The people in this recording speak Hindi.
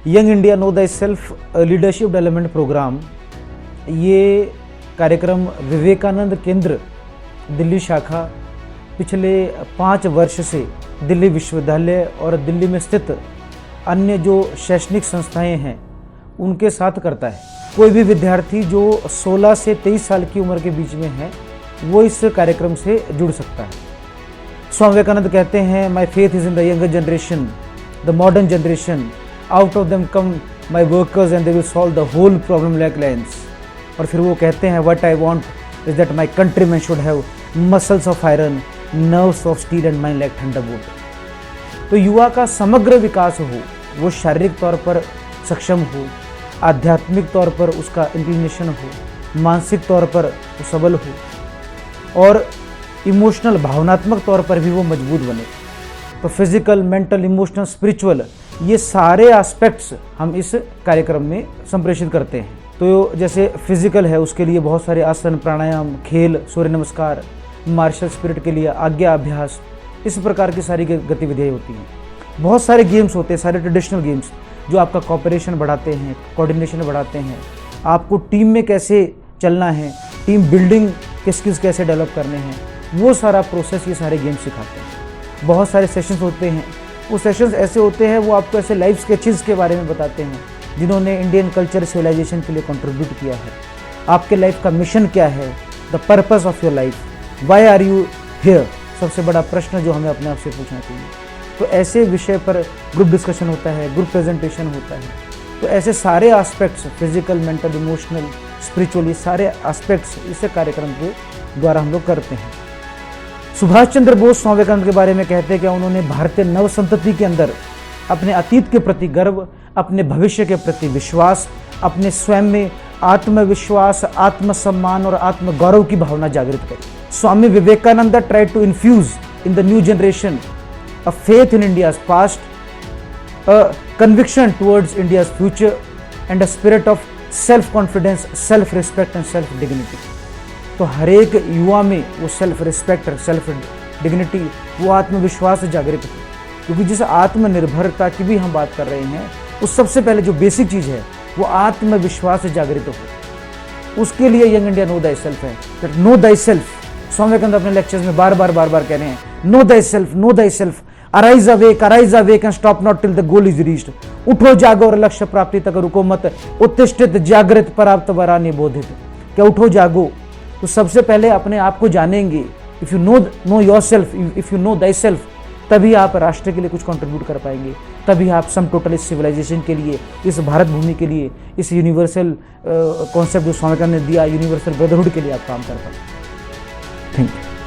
Young India know the self leadership development programme, ये कार्यक्रम विवेकानंद केंद्र दिल्ली शाखा पिछले 5 वर्ष से दिल्ली विश्वविद्यालय और दिल्ली में स्थित अन्य जो शैक्षणिक संस्थाएं हैं उनके साथ करता है। कोई भी विद्यार्थी जो 16 से 23 साल की उम्र के बीच में है वो इस कार्यक्रम से जुड़ सकता है। स्वामी विवेकानंद कहते हैं, my faith is in the younger generation, the modern generation, out of them come my workers and they will solve the whole problem like lions. और फिर वो कहते हैं, what I want is that my countryman should have muscles of iron, nerves of steel and mind like thunderbolt. तो युवा का समग्र विकास हो, वो शारीरिक तौर पर सक्षम हो, आध्यात्मिक तौर पर उसका इंक्लिनेशन हो, मानसिक तौर पर वो सबल हो और इमोशनल भावनात्मक तौर पर भी वो मजबूत बने। तो फिजिकल, मेंटल, इमोशनल, स्पिरिचुअल, ये सारे एस्पेक्ट्स हम इस कार्यक्रम में संप्रेषित करते हैं। तो जैसे फिजिकल है उसके लिए बहुत सारे आसन, प्राणायाम, खेल, सूर्य नमस्कार, मार्शल स्पिरिट के लिए आज्ञा अभ्यास, इस प्रकार की सारी गतिविधियाँ होती हैं। बहुत सारे गेम्स होते हैं, सारे ट्रेडिशनल गेम्स जो आपका कोऑपरेशन बढ़ाते हैं, कोऑर्डिनेशन बढ़ाते हैं, आपको टीम में कैसे चलना है, टीम बिल्डिंग के स्किल्स कैसे डेवलप करने हैं, वो सारा प्रोसेस ये सारे गेम्स सिखाते हैं। बहुत सारे सेशंस होते हैं, वो सेशंस ऐसे होते हैं वो आपको ऐसे लाइफ स्केचेस के बारे में बताते हैं जिन्होंने इंडियन कल्चर सिविलाइजेशन के लिए कंट्रीब्यूट किया है। आपके लाइफ का मिशन क्या है, the purpose of your life, why are you here, सबसे बड़ा प्रश्न जो हमें अपने आप से पूछना चाहिए। तो ऐसे विषय पर ग्रुप डिस्कशन होता है, ग्रुप प्रेजेंटेशन होता है। तो ऐसे सारे aspects, physical, mental, emotional, spiritually, सारे एस्पेक्ट्स इस कार्यक्रम के द्वारा हम लोग करते हैं। सुभाष चंद्र बोस स्वामी विवेकानंद के बारे में कहते हैं कि उन्होंने भारतीय नव संतति के अंदर अपने अतीत के प्रति गर्व, अपने भविष्य के प्रति विश्वास, अपने स्वयं में आत्मविश्वास, आत्मसम्मान और आत्मगौरव की भावना जागृत करी। Swami Vivekananda tried to infuse in the new generation a faith in India's past, a conviction towards India's future, and a spirit of self-confidence, self-respect and self-dignity. तो हर एक युवा में वो सेल्फ रिस्पेक्ट, सेल्फ डिग्निटी, वो आत्मविश्वास जागृत हो। क्योंकि जिस आत्मनिर्भरता की भी हम बात कर रहे हैं, उस सबसे पहले जो बेसिक चीज़ है वो आत्मविश्वास जागृत हो। उसके लिए young India no thy self है। No thy self, Swami Vivekananda अपने लेक्चर्स में बार बार कह रहे हैं, no thy self, no thy self, arise awake and stop not till the goal is reached. उठो जागो और लक्ष्य प्राप्ति तक रुको मत, उत्तिष्ठित जागृत प्राप्त वरा निबोधित। क्या उठो जागो? तो सबसे पहले अपने आप को जानेंगे। If you know your self, if you know thy self, तभी आप राष्ट्र के लिए कुछ कंट्रीब्यूट कर पाएंगे। तभी आप सम टोटल इस सिविलाइजेशन के लिए, इस भारत भूमि के लिए, इस यूनिवर्सल कॉन्सेप्ट जो स्वामी विवेकानंद ने दिया, यूनिवर्सल ब्रदरहुड के लिए आप काम कर पाएंगे। Thank you.